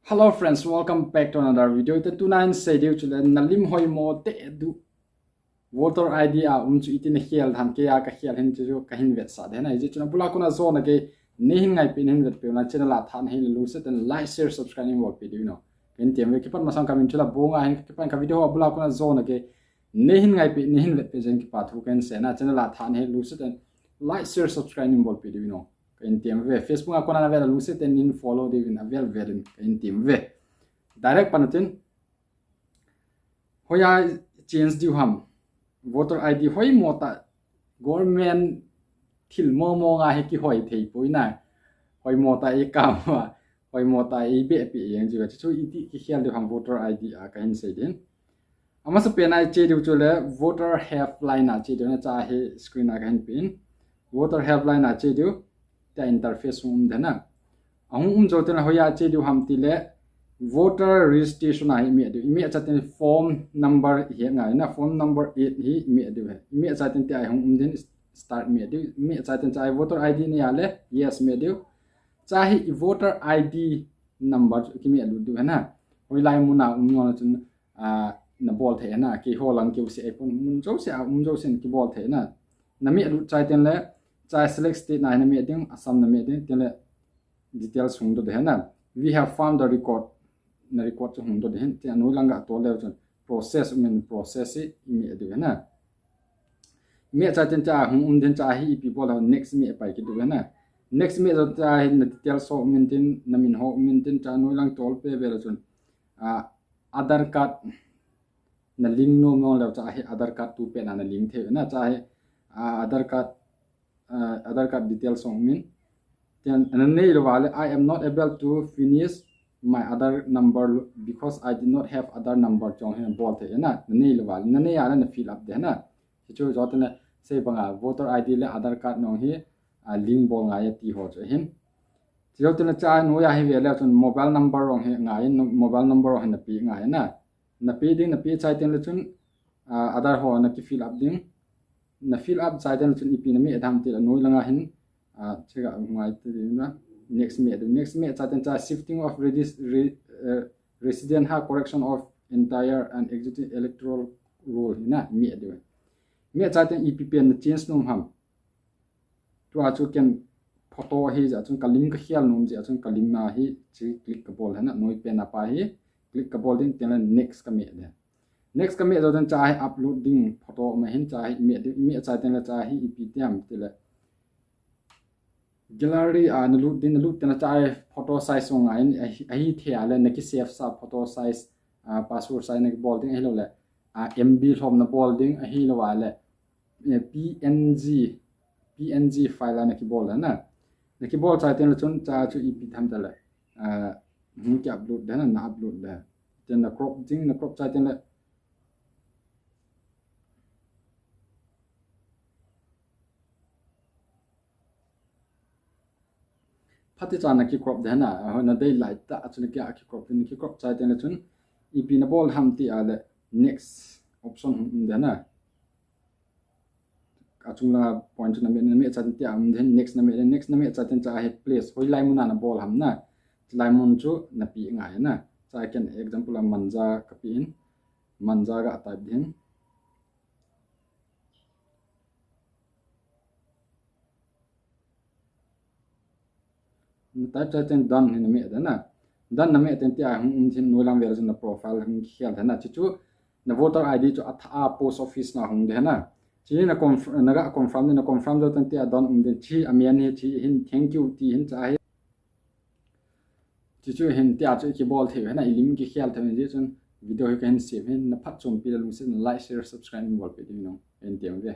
Hello friends, welcome back to another video. The 29 say due to the Nalim Hoi mo te du voter ID chu itin khel tham ke ka khel hin chu ka hin vet sa de na ji chuna bula kuna zone ke nehin ngai pin hin vet pe na channel la than hin lu se ten like share subscribe wal video no ken tem ve ki pat masang kamin chula bonga hin ki pan ka video bula kuna zone ke nehin ngai pin nehin vet pe jen ki pa thu ken se na channel la than hin lu se ten like share subscribe wal video no in team ve Facebook akona na vela luset and in follow the in avel verin in team ve direct panatin hoya change du ham voter ID hoi mota government thil mo nga he ki hoi thei poina hoi mota e kam hoi mota e be pe yang ju chu iti ki khel du ham voter ID a ka hin sei din ama sa pen ai che du chu le voter helpline a che du na cha he screen a ka hin pin voter helpline a che du the interface dana jo tena hoya che du ham ti le voter registration a imi chaten form number hi nga na form number 8 hi imi chaten ti ai din start imi chaten chai voter ID ni ale yes cha hi voter ID number ki mi du na hoi lai mu na ngona chun na bol the na ki holang ki se ipon jo sen ki bol the na mi du chaten le chai select state na me ding assam na me ding tele details hung do de na we have found the record to hung do de hen te anu langa to le chon process it me de na me cha ten cha hung den cha hi people next me pai ki do na next me cha hi na details so tin na min ho tin cha nu lang tol pe ve chon Aadhaar card na link no le cha hi Aadhaar card tu pe na link the na cha hi Aadhaar card details on min then I am not able to finish my other number because I did not have other number chong hen bol the na ne ya na fill up de na chu jot na se banga voter ID le Aadhaar card no hi link bol nga ya ti ho che hin jot na cha no ya hi ve le chun mobile number ong he nga in mobile number ho na pi nga na pi ding na pi chai ten le chun Aadhaar ho na ki fill up ding na fill up side and chun ipi na me tham ti noi langa hin chega ngai ti na next me chaten cha shifting of resident ha correction of entire and existing electoral roll na me chaten ipi pen change nom ham to a chu ken photo hi ja chun kalim ka khial nom ja chun kalim na hi chi click ka bol na noi pen apa hi click ka bol din ten next ka me de next kami jodan chai uploading photo ma hin chai me chai ten la chai ip tiam tile gallery na loot ten chai photo size ong ai thia le na ki save sa photo size password size na bolding hello le mb thom na bolding hi lo wa le png file na ki bol na ki bol chai ten la chun cha chu ip tham ta le ki upload na upload da ten na crop chai ten la Pati chana ki crop de na na day light ta chun ki ki crop chai ten chun ip na bol ham ti ale next option de na achung la point na me cha ti am then next na me cha ten cha he place hoi lai mun na bol ham na lai mun chu na pi nga na cha can example manja ka pin manja ga type din type chaten done hin me da na dan na me ten ti a hung thin no lang version na profile hung khel da na chu na voter ID chu atha post office na hung de na chi na confirm do ten ti a don den chi amian he chi hin thank you ti hin cha he chu hin ti a chu ki bol the na ilim ki khel the ji chun video hi kan save hin na phat chom pi lu sin like share subscribe bol pe ding no en tiang ve